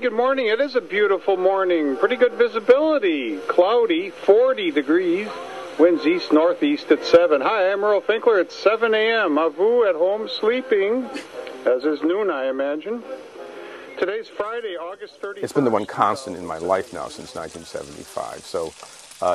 good morning. It is a beautiful morning. Pretty good visibility. Cloudy, 40 degrees. Winds east-northeast at 7. Hi, I'm Earl Finkler. It's 7 a.m. Avu at home sleeping, as is noon, I imagine. Today's Friday, August 30th. It's been the one constant in my life now since 1975. So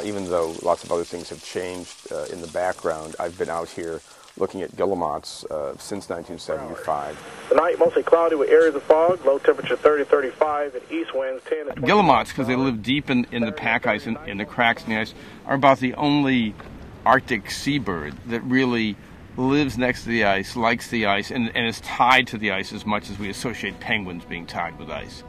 even though lots of other things have changed in the background, I've been out here looking at guillemots since 1975. Tonight, mostly cloudy with areas of fog, low temperature 30-35, and east winds 10 to 20. Guillemots, because they live deep in the pack ice and in the cracks in the ice, are about the only Arctic seabird that really lives next to the ice, likes the ice, and is tied to the ice as much as we associate penguins being tied with ice.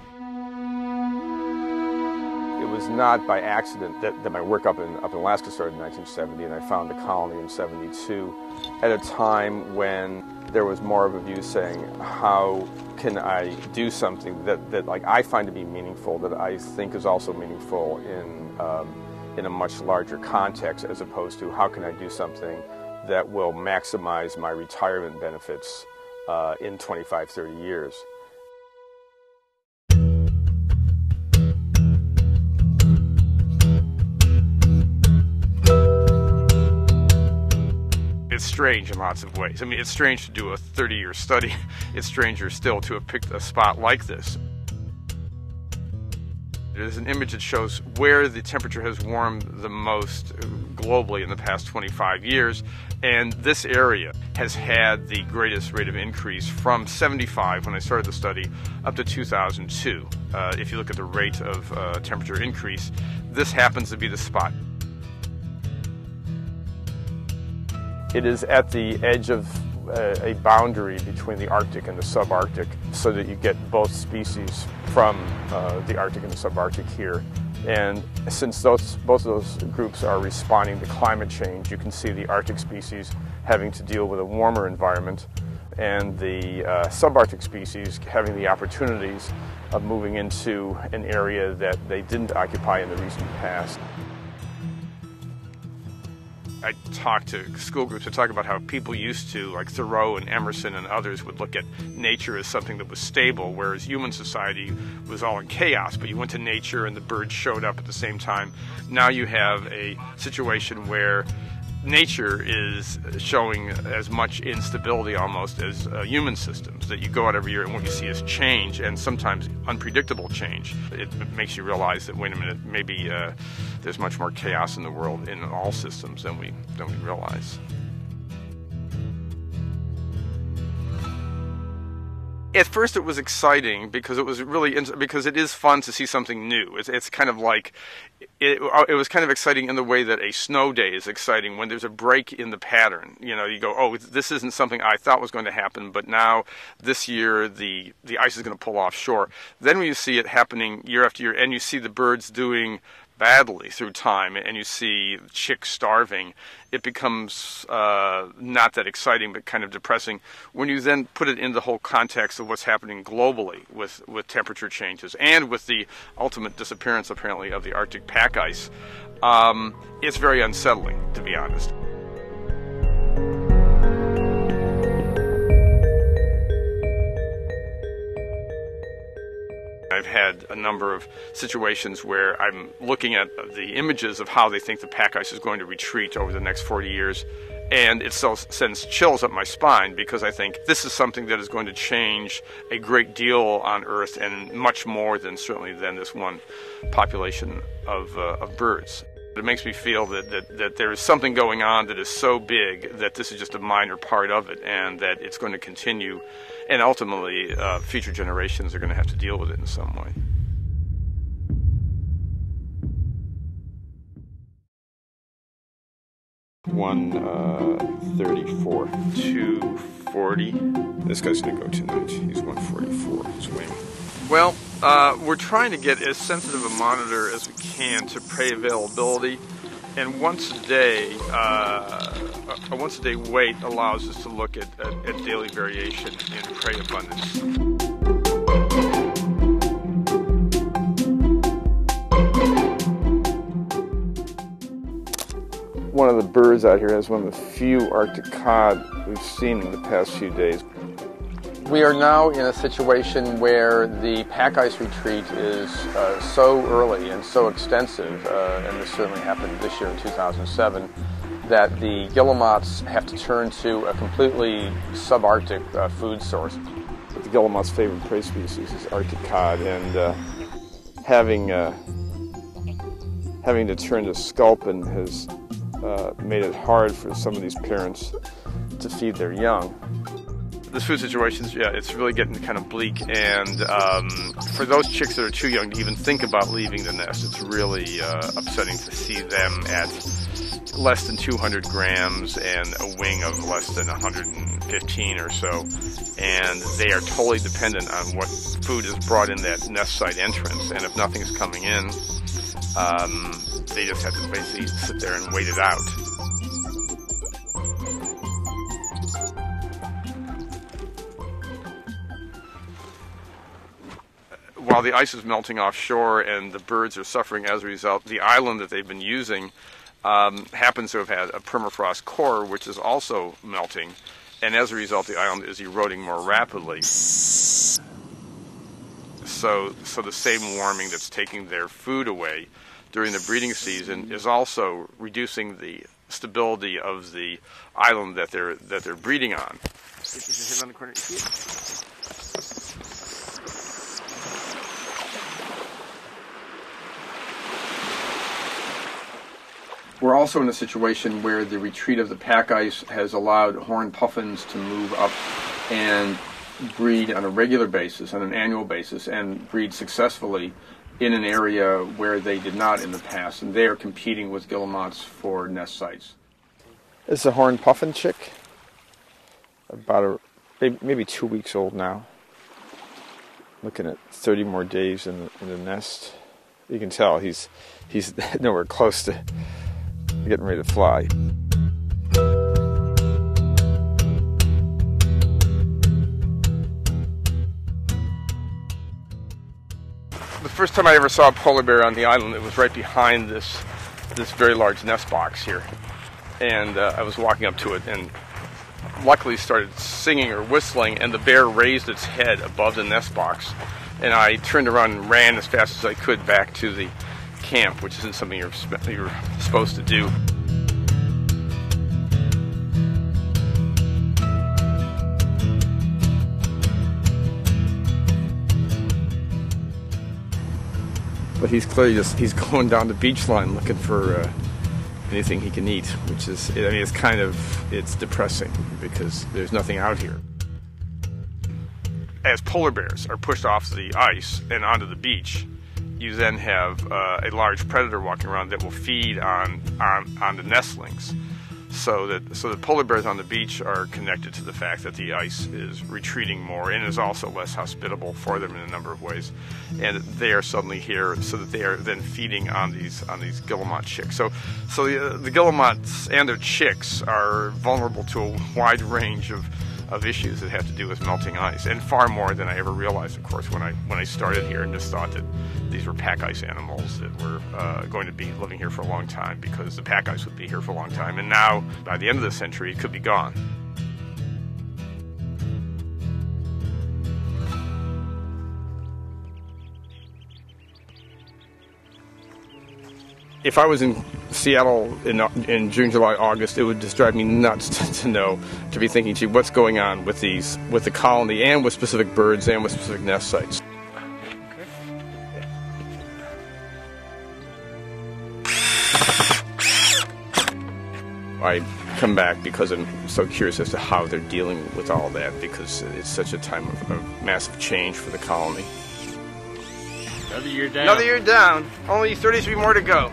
It was not by accident that my work up in Alaska started in 1970, and I found the colony in 72 at a time when there was more of a view saying, how can I do something that like I find to be meaningful, that I think is also meaningful in a much larger context, as opposed to how can I do something that will maximize my retirement benefits in 25, 30 years. It's strange in lots of ways. I mean, it's strange to do a 30-year study. It's stranger still to have picked a spot like this. There's an image that shows where the temperature has warmed the most globally in the past 25 years, and this area has had the greatest rate of increase from 75, when I started the study, up to 2002. If you look at the rate of temperature increase, this happens to be the spot. It is at the edge of a boundary between the Arctic and the subarctic, so that you get both species from the Arctic and the subarctic here. And since both of those groups are responding to climate change, you can see the Arctic species having to deal with a warmer environment, and the subarctic species having the opportunities of moving into an area that they didn't occupy in the recent past. I talk to school groups to talk about how people used to, like Thoreau and Emerson and others, would look at nature as something that was stable, whereas human society was all in chaos. But you went to nature and the birds showed up at the same time. Now you have a situation where nature is showing as much instability almost as human systems, that you go out every year and what you see is change, and sometimes unpredictable change. It makes you realize that, wait a minute, maybe there's much more chaos in the world in all systems than we realize. At first it was exciting because it was really, because it is fun to see something new. It's kind of like, it was kind of exciting in the way that a snow day is exciting when there's a break in the pattern. You know, you go, oh, this isn't something I thought was going to happen, but now this year the ice is going to pull offshore. Then when you see it happening year after year, and you see the birds doing badly through time, and you see chicks starving, it becomes not that exciting, but kind of depressing. When you then put it in the whole context of what's happening globally with temperature changes and with the ultimate disappearance, apparently, of the Arctic pack ice, it's very unsettling, to be honest. I've had a number of situations where I'm looking at the images of how they think the pack ice is going to retreat over the next 40 years, and it still sends chills up my spine, because I think this is something that is going to change a great deal on Earth, and much more than certainly than this one population of birds. It makes me feel that there is something going on that is so big that this is just a minor part of it, and that it's going to continue, and ultimately future generations are going to have to deal with it in some way. $134, $240. This guy's going to go tonight. He's 144. He's waiting. Well, we're trying to get as sensitive a monitor as we can to prey availability, and once a day wait allows us to look at daily variation in prey abundance. One of the birds out here has one of the few Arctic cod we've seen in the past few days. We are now in a situation where the pack ice retreat is so early and so extensive, and this certainly happened this year in 2007, that the guillemots have to turn to a completely subarctic food source. But the guillemot's favorite prey species is Arctic cod, and having to turn to sculpin has made it hard for some of these parents to feed their young. This food situation, yeah, it's really getting kind of bleak, and for those chicks that are too young to even think about leaving the nest, it's really upsetting to see them at less than 200 grams and a wing of less than 115 or so, and they are totally dependent on what food is brought in that nest site entrance, and if nothing's coming in, they just have to basically sit there and wait it out. While the ice is melting offshore and the birds are suffering as a result, the island that they've been using happens to have had a permafrost core, which is also melting, and as a result the island is eroding more rapidly. So the same warming that's taking their food away during the breeding season is also reducing the stability of the island that they're breeding on. We're also in a situation where the retreat of the pack ice has allowed horned puffins to move up and breed on a regular basis, on an annual basis, and breed successfully in an area where they did not in the past, and they are competing with guillemots for nest sites. This is a horned puffin chick, about maybe 2 weeks old now. Looking at 30 more days in the nest. You can tell he's nowhere close to getting ready to fly. The first time I ever saw a polar bear on the island, it was right behind this very large nest box here, and I was walking up to it and luckily started singing or whistling, and the bear raised its head above the nest box, and I turned around and ran as fast as I could back to the camp, which isn't something you're supposed to do. But he's clearly he's going down the beach line looking for anything he can eat, which is, I mean, it's depressing because there's nothing out here. As polar bears are pushed off the ice and onto the beach, you then have a large predator walking around that will feed on the nestlings. So the polar bears on the beach are connected to the fact that the ice is retreating more and is also less hospitable for them in a number of ways. And they are suddenly here, so that they are then feeding on these guillemot chicks. So the guillemots and their chicks are vulnerable to a wide range of issues that have to do with melting ice, and far more than I ever realized, of course, when I started here and just thought that these were pack ice animals that were going to be living here for a long time, because the pack ice would be here for a long time, and now, by the end of the century, it could be gone. If I was in Seattle in June, July, August, it would just drive me nuts to be thinking, gee, what's going on with the colony and with specific birds and with specific nest sites. I come back because I'm so curious as to how they're dealing with all that, because it's such a time of massive change for the colony. Another year down. Another year down. Only 33 more to go.